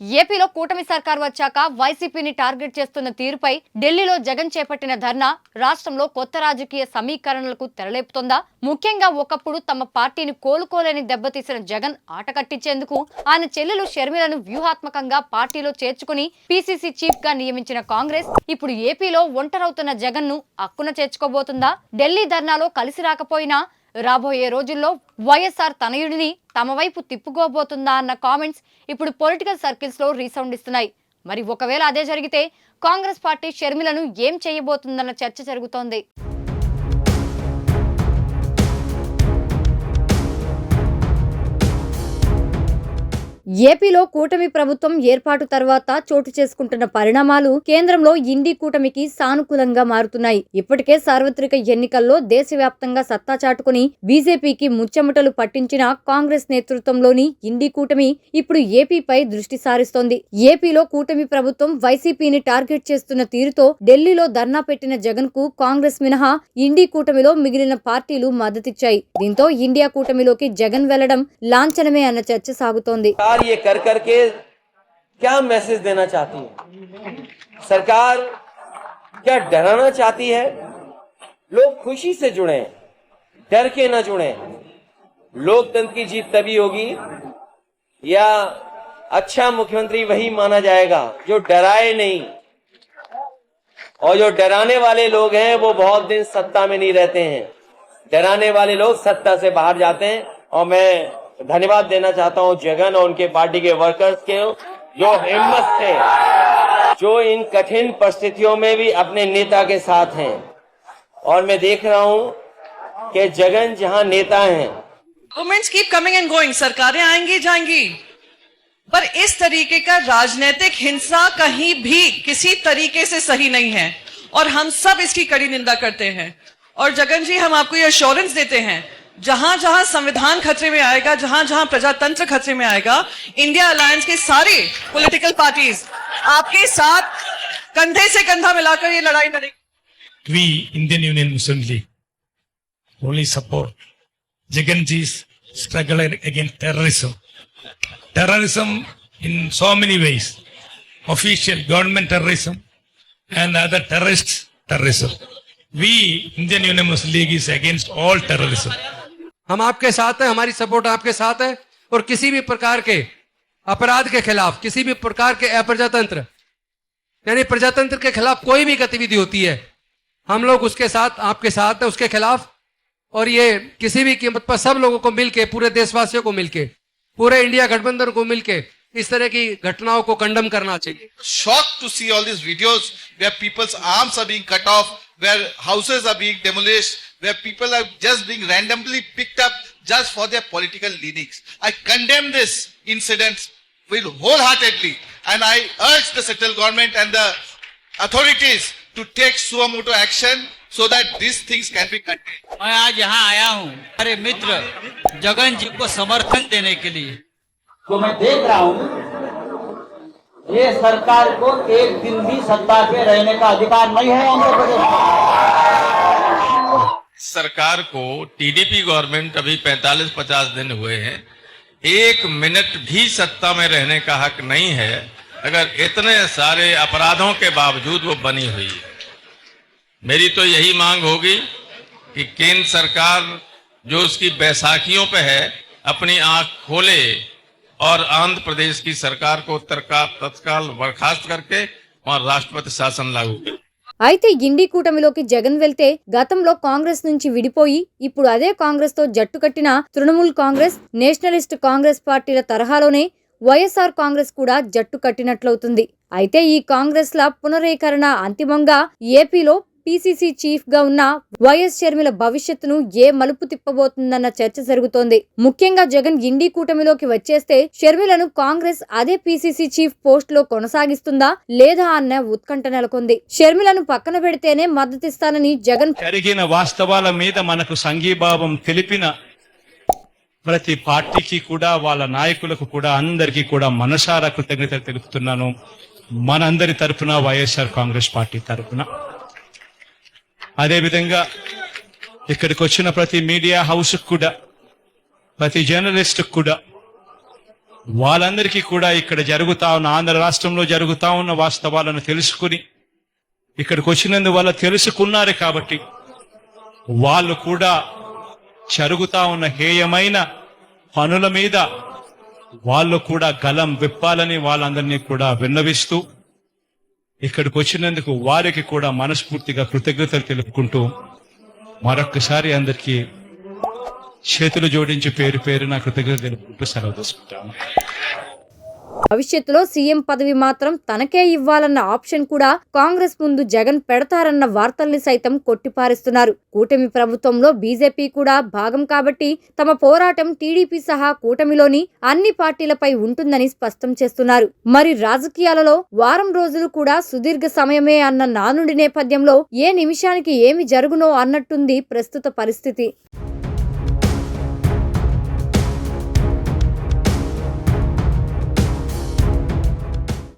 ఏపీలో కూటమి సర్కార్ వచ్చాక వైసీపీని టార్గెట్ చేస్తున్న తీరుపై ఢిల్లీలో జగన్ చేపట్టిన ధర్నా రాష్ట్రంలో కొత్త రాజకీయ సమీకరణలకు తెరలేపుతోందా? ముఖ్యంగా ఒకప్పుడు తమ పార్టీని కోలుకోలేని దెబ్బతీసిన జగన్ ఆట కట్టించేందుకు ఆయన చెల్లెలు షర్మిలను వ్యూహాత్మకంగా పార్టీలో చేర్చుకుని పీసీసీ చీఫ్ గా నియమించిన కాంగ్రెస్ ఇప్పుడు ఏపీలో ఒంటరవుతున్న జగన్ ను అక్కున చేర్చుకోబోతుందా? ఢిల్లీ ధర్నాలో కలిసి రాకపోయినా రాబోయే రోజుల్లో వైఎస్ఆర్ తనయుడిని తమ వైపు తిప్పుకోబోతుందా అన్న కామెంట్స్ ఇప్పుడు పొలిటికల్ సర్కిల్స్ లో రీసౌండ్ ఇస్తున్నాయి. మరి ఒకవేళ అదే జరిగితే కాంగ్రెస్ పార్టీ షర్మిలను ఏం చేయబోతుందన్న చర్చ జరుగుతోంది. ఏపీలో కూటమి ప్రభుత్వం ఏర్పాటు తర్వాత చోటు చేసుకుంటున్న పరిణామాలు కేంద్రంలో ఇండి కూటమికి సానుకూలంగా మారుతున్నాయి. ఇప్పటికే సార్వత్రిక ఎన్నికల్లో దేశవ్యాప్తంగా సత్తా చాటుకుని బీజేపీకి ముచ్చెమటలు పట్టించిన కాంగ్రెస్ నేతృత్వంలోని ఇండి కూటమి ఇప్పుడు ఏపీపై దృష్టి సారిస్తోంది. ఏపీలో కూటమి ప్రభుత్వం వైసీపీని టార్గెట్ చేస్తున్న తీరుతో ఢిల్లీలో ధర్నా పెట్టిన జగన్ కు కాంగ్రెస్ మినహా ఇండి కూటమిలో మిగిలిన పార్టీలు మద్దతిచ్చాయి. దీంతో ఇండియా కూటమిలోకి జగన్ వెళ్లడం లాంఛనమే అన్న చర్చ సాగుతోంది. ये कर करके क्या मैसेज देना चाहती है? सरकार क्या डराना चाहती है? लोग खुशी से जुड़े, डर के न जुड़े। लोकतंत्र की जीत तभी होगी या अच्छा मुख्यमंत्री वही माना जाएगा जो डराए नहीं, और जो डराने वाले लोग हैं वो बहुत दिन सत्ता में नहीं रहते हैं। डराने वाले लोग सत्ता से बाहर जाते हैं। और मैं धन्यवाद देना चाहता हूं जगन और उनके पार्टी के वर्कर्स के, जो हिम्मत से, जो इन कठिन परिस्थितियों में भी अपने नेता के साथ हैं। और मैं देख रहा हूं कि जगन जहां नेता हैं, governments keep coming and going, सरकारें आएंगी जाएंगी, पर इस तरीके का राजनीतिक हिंसा कहीं भी किसी तरीके से सही नहीं है और हम सब इसकी कड़ी निंदा करते हैं। और जगन जी, हम आपको ये एश्योरेंस देते हैं, जहां जहां संविधान खतरे में आएगा, जहां जहां प्रजातंत्र खतरे में आएगा, इंडिया अलायंस के सारे पॉलिटिकल पार्टीज आपके साथ कंधे से कंधा मिलाकर ये लड़ाई लड़ेगी. We, Indian Union Muslim League, only support Jagan ji's struggle against terrorism. Terrorism in so many ways. Official government terrorism and other terrorist terrorism. We, Indian Union Muslim League, is against all terrorism. हम आपके साथ हैं, हमारी support आपके साथ है, और किसी भी प्रकार के अपराध के खिलाफ, किसी भी प्रकार के अप्रजातंत्र यानी प्रजातंत्र के खिलाफ कोई भी गतिविधि होती है, हम लोग उसके साथ, आपके साथ है उसके खिलाफ। और ये किसी भी कीमत पर सब लोगों को मिलके, पूरे देशवासियों को मिलके, पूरे इंडिया गठबंधन को मिलके इस तरह की घटनाओं को कंडम करना चाहिए. Shocked to see all these videos where people's arms are being cut off, where houses are being demolished, where people are just being randomly picked up just for their political leanings. I condemn this incident wholeheartedly, and I urge the central government and the authorities to take suo motu action so that these things can be contained. मैं आज यहाँ आया हूँ हमारे मित्र जगन जी को समर्थन देने के लिए। तो मैं देख रहा हूँ ये सरकार को एक दिन भी सत्ता पे रहने का अधिकार नहीं है आंध्र प्रदेश में। सरकार को, टीडीपी गवर्नमेंट अभी 45-50 दिन हुए हैं, एक मिनट भी सत्ता में रहने का हक नहीं है अगर इतने सारे अपराधों के बावजूद वो बनी हुई है। मेरी तो यही मांग होगी कि केंद्र सरकार जो उसकी बैसाखियों पे है अपनी आंख खोले और आंध्र प्रदेश की सरकार को तत्काल बर्खास्त करके वहां राष्ट्रपति शासन लागू करे. అయితే ఇండి కూటమిలోకి జగన్ వెళ్తే గతంలో కాంగ్రెస్ నుంచి విడిపోయి ఇప్పుడు అదే కాంగ్రెస్ తో జట్టు కట్టిన తృణమూల్ కాంగ్రెస్, నేషనలిస్ట్ కాంగ్రెస్ పార్టీల తరహాలోనే వైఎస్ఆర్ కాంగ్రెస్ కూడా జట్టు కట్టినట్లవుతుంది. అయితే ఈ కాంగ్రెస్ ల పునరీకరణ అంతిమంగా ఏపీలో పీసీసీ చీఫ్ గా ఉన్న వైఎస్ షర్మిల భవిష్యత్తును ఏ మలుపు తిప్పబోతుందన్న చర్చ జరుగుతోంది. ముఖ్యంగా జగన్ ఇండి కూటమిలోకి వచ్చేస్తే షర్మిలను కాంగ్రెస్ అదే పీసీసీ చీఫ్ పోస్ట్ లో కొనసాగిస్తుందా లేదా అన్న ఉత్కంఠ నెలకొంది. షర్మిలను పక్కన పెడితేనే మద్దతిస్తానని జగన్ జరిగిన వాస్తవాల మీద మనకు సంఘీభావం తెలిపిన ప్రతి పార్టీకి కూడా, వాళ్ళ నాయకులకు కూడా, అందరికీ కూడా మనసారా కృతజ్ఞతలు తెలుపుతున్నాను. మనందరి తరఫున, వైఎస్ఆర్ కాంగ్రెస్ పార్టీ తరఫున. అదేవిధంగా ఇక్కడికి వచ్చిన ప్రతి మీడియా హౌస్ కూడా, ప్రతి జర్నలిస్ట్ కూడా వాళ్ళందరికీ కూడా ఇక్కడ జరుగుతా ఉన్న ఆంధ్ర రాష్ట్రంలో జరుగుతా ఉన్న వాస్తవాలను తెలుసుకుని ఇక్కడికి వచ్చినందువల్ల తెలుసుకున్నారు కాబట్టి వాళ్ళు కూడా జరుగుతా ఉన్న హేయమైన పనుల మీద వాళ్ళు కూడా గలం విప్పాలని వాళ్ళందరినీ కూడా విన్నవిస్తూ ఇక్కడికి వచ్చినందుకు వారికి కూడా మనస్ఫూర్తిగా కృతజ్ఞతలు తెలుపుకుంటూ మరొక్కసారి అందరికీ చేతులు జోడించి పేరు పేరున కృతజ్ఞతలు తెలుపుకుంటూ సెలవు తీసుకుంటాము. భవిష్యత్తులో సీఎం పదవి మాత్రం తనకే ఇవ్వాలన్న ఆప్షన్ కూడా కాంగ్రెస్ ముందు జగన్ పెడతారన్న వార్తల్ని సైతం కొట్టిపారేస్తున్నారు. కూటమి ప్రభుత్వంలో బీజేపీ కూడా భాగం కాబట్టి తమ పోరాటం టీడీపీ సహా కూటమిలోని అన్ని పార్టీలపై ఉంటుందని స్పష్టం చేస్తున్నారు. మరి రాజకీయాలలో వారం రోజులు కూడా సుదీర్ఘ సమయమే అన్న నానుడి నేపథ్యంలో ఏ నిమిషానికి ఏమి జరుగునో అన్నట్టుంది ప్రస్తుత పరిస్థితి.